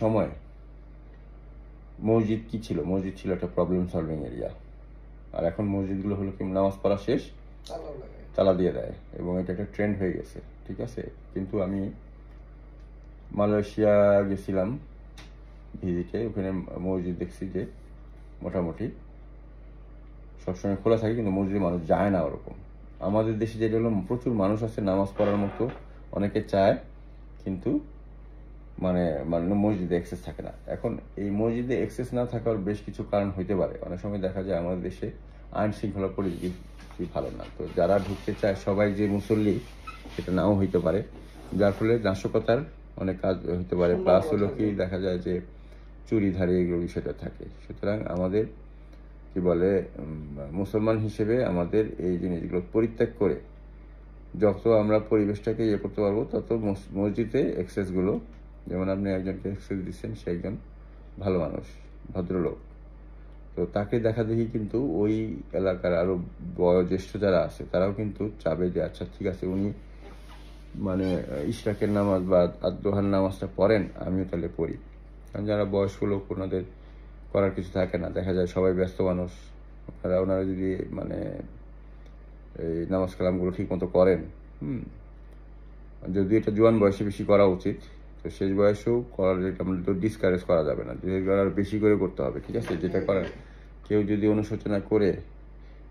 সময় মসজিদ কি ছিল? মসজিদ ছিল একটা প্রবলেম সলভিং এরিয়া। আর এখন মসজিদগুলো হলো কি নামাজ পড়া শেষ তালা দিয়ে দেয়, এবং এটা একটা ট্রেন্ড হয়ে গেছে। ঠিক আছে, কিন্তু আমি মালয়েশিয়া গেছিলাম ভিজিটে, ওখানে মসজিদ দেখছি যে মোটামুটি সবসময় খোলা থাকে, কিন্তু মসজিদে মানুষ যায় না ওরকম। আমাদের দেশে যেটা হলো প্রচুর মানুষ আছে নামাজ পড়ার মতো, অনেকে চায়, কিন্তু মানে মসজিদে অ্যাক্সেস থাকে না। এখন এই মসজিদে অ্যাক্সেস না থাকার বেশ কিছু কারণ হইতে পারে। অনেক সময় দেখা যায় আমাদের দেশে আইন শৃঙ্খলা পরিস্থিতি ভালো না, তো যারা ঢুকতে চায় সবাই যে মুসল্লি সেটা নাও হইতে পারে, যার ফলে নাশকতার অনেক কাজ হইতে পারে। প্লাস হলো কি দেখা যায় যে চুরিধারি এগুলো বিষয়টা থাকে। সুতরাং আমাদের কি বলে মুসলমান হিসেবে আমাদের এই জিনিসগুলো পরিত্যাগ করে যত আমরা পরিবেশটাকে ইয়ে করতে পারবো, তত মসজিদে অ্যাক্সেসগুলো, যেমন আপনি একজনকে অ্যাক্সেস দিচ্ছেন, সে একজন ভালো মানুষ, ভদ্রলোক, তো তাকে দেখা দেখি কিন্তু ওই এলাকার আরো বয়োজ্যেষ্ঠ যারা আছে তারাও কিন্তু চাবে যে আচ্ছা ঠিক আছে, উনি মানে ইশরাকের নামাজ বা আদ-দোহার নামাজটা পড়েন, আমিও তাহলে পড়ি। কারণ যারা বয়স্ক লোক, ওনাদের করার কিছু থাকে না, দেখা যায় সবাই ব্যস্ত মানুষ, ওনারা যদি মানে এই নামাজ কালামগুলো ঠিক মতো করেন, যদি এটা জোয়ান বয়সে বেশি করা উচিত, তো শেষ বয়সেও করার যেটা আমাদের তো ডিসকারেজ করা যাবে না, আর বেশি করে করতে হবে। ঠিক আছে, যেটা করার কেউ যদি অনুশোচনা করে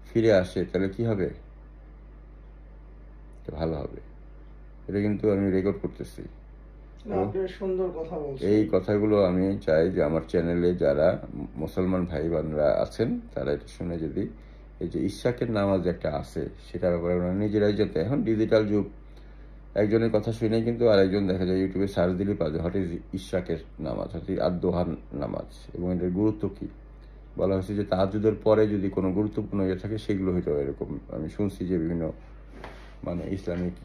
ফিরে আসে তাহলে কি হবে, ভালো হবে। এটা কিন্তু আমি রেকর্ড করতেছি। সুন্দর কথা বলছেন। এই কথাগুলো আমি চাই যে আমার চ্যানেলে যারা মুসলমান ভাই বোনরা আছেন তারা এটা শুনে, যদি এই যে ইশরাকের নামাজ একটা আছে সেটার ব্যাপারে ওনারা নিজেরাই যেতে, এখন ডিজিটাল যুগ, একজনের কথা শুনে কিন্তু আরেকজন দেখা যায় ইউটিউবে সার্চ দিলে পাওয়া যায় হোয়াট ইজ ইশরাকের নামাজ, হোয়াট ইজ আদ-দোহার নামাজ, এবং এটার গুরুত্ব কি। বলা হয়েছে যে তাহাজ্জুদের পরে যদি কোনো গুরুত্বপূর্ণ ইয়ে থাকে সেগুলো হয়তো এরকম আমি শুনছি যে বিভিন্ন মানে ইসলামিক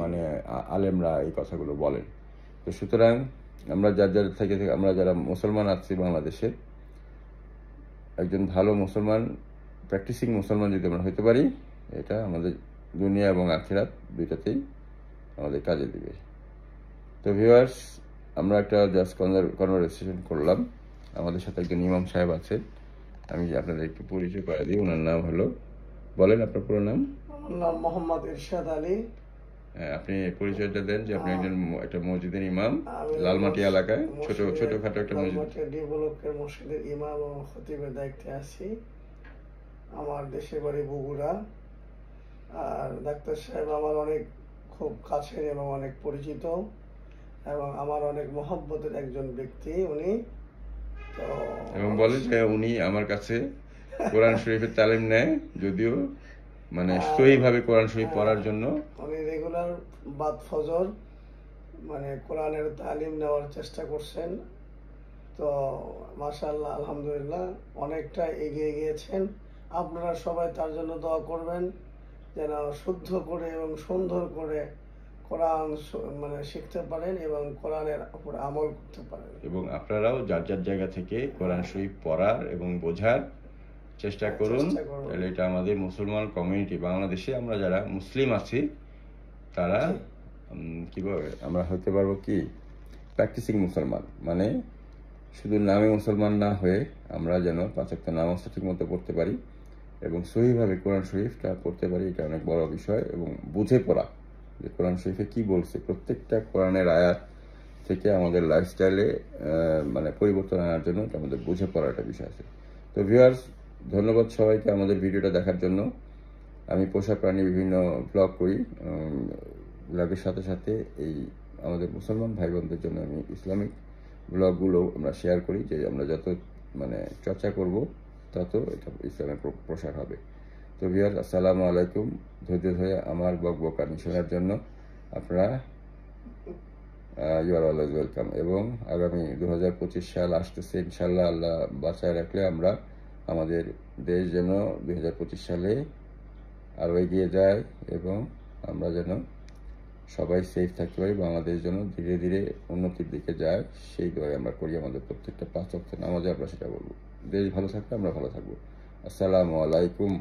মানে আলেমরা এই কথাগুলো বলেন। তো সুতরাং আমরা যার থেকে আমরা যারা মুসলমান আছি বাংলাদেশে, একজন ভালো মুসলমান, প্র্যাকটিসিং মুসলমান যদি আমরা হইতে পারি, এটা আমাদের দুনিয়া এবং আখিরাত দুইটাতেই আমাদের কাজে দিবে। তো ভিউয়ার্স, আমরা একটা জাস্ট কনভারসেশন করলাম। আমাদের সাথে একজন ইমাম সাহেব আছে, আমি আপনাদের একটু পরিচয় করে দিই। ওনার নাম হলো, বলেন আপনার পুরো নাম? আমার নাম মোহাম্মদ ইরশাদ আলী। আপনি পরিচয়টা দেন যে আপনি একজন একটা মসজিদের ইমাম, লালমাটি এলাকায় ছোটখাটো একটা মসজিদের ইমাম ও খতিবের দায়িত্বে আছি। আমার দেশের বাড়ি বগুড়া। আর ডাক্তার সাহেব আমার অনেক খুব কাছের এবং অনেক পরিচিত, এবং আমার অনেক মহব্বতের একজন ব্যক্তি উনি। তো এবং বলে যে উনি আমার কাছে কোরআন শরীফের তালিম নেয়, যদিও মানে সহিভাবে কোরআন শরীফ পড়ার জন্য উনি রেগুলার বাদ ফজর মানে কোরআনের তালিম নেওয়ার চেষ্টা করছেন। তো মাশাআল্লাহ, আলহামদুলিল্লাহ, অনেকটা এগিয়ে গিয়েছেন। আপনারা সবাই তার জন্য দোয়া করবেন যেন শুদ্ধ করে এবং সুন্দর করে কোরআন মানে শিখতে পারেন এবং কোরআনের উপর আমল করতে পারেন। এবং আপনারাও যার যার জায়গা থেকে কোরআন শরীফ পড়ার এবং বোঝার চেষ্টা করুন। তাহলে এটা আমাদের মুসলমান কমিউনিটি, বাংলাদেশে আমরা যারা মুসলিম আছি তারা কিভাবে আমরা হতে পারবো কি প্র্যাকটিসিং মুসলমান, মানে শুধু নামে মুসলমান না হয়ে আমরা যেন 5 ওয়াক্ত নামাজটা ঠিক মতো পড়তে পারি এবং সহিভাবে কোরআন শরীফটা পড়তে পারি। এটা অনেক বড় বিষয়, এবং বুঝে পড়া যে কোরআন শরীফে কি বলছে, প্রত্যেকটা কোরআনের আয়াত থেকে আমাদের লাইফস্টাইলে মানে পরিবর্তন আনার জন্য এটা আমাদের বুঝে পড়ার একটা বিষয় আছে। তো ভিউয়ার্স, ধন্যবাদ সবাইকে আমাদের ভিডিওটা দেখার জন্য। আমি পোষা প্রাণী বিভিন্ন ব্লগ করি, ব্লগের সাথে সাথে এই আমাদের মুসলমান ভাই বোনদের জন্য আমি ইসলামিক ব্লগগুলো আমরা শেয়ার করি, যে আমরা যত মানে চর্চা করব তত এটা ইসলামের প্রসার হবে। তো ভিউয়ার্স, আসসালামু আলাইকুম। ধৈর্য ধরে আমার বকবকানি শোনার জন্য আপনারা ইউ আর অলওয়েজ ওয়েলকাম। এবং আগামী 2025 সাল আসতেছে, ইনশাল্লাহ আল্লাহ বাঁচায় রাখলে আমরা আমাদের দেশ যেন 2025 সালে আরও এগিয়ে যায় এবং আমরা যেন সবাই সেফ থাকতে পারি, বাংলাদেশ যেন ধীরে ধীরে উন্নতির দিকে যায়, সেই দোয়াই আমরা করি। আমাদের প্রত্যেকটা 5 ওয়াক্ত নামাজে আমরা সেটা বলবো। দেশ ভালো থাকলে আমরা ভালো থাকবো। আসসালামু আলাইকুম।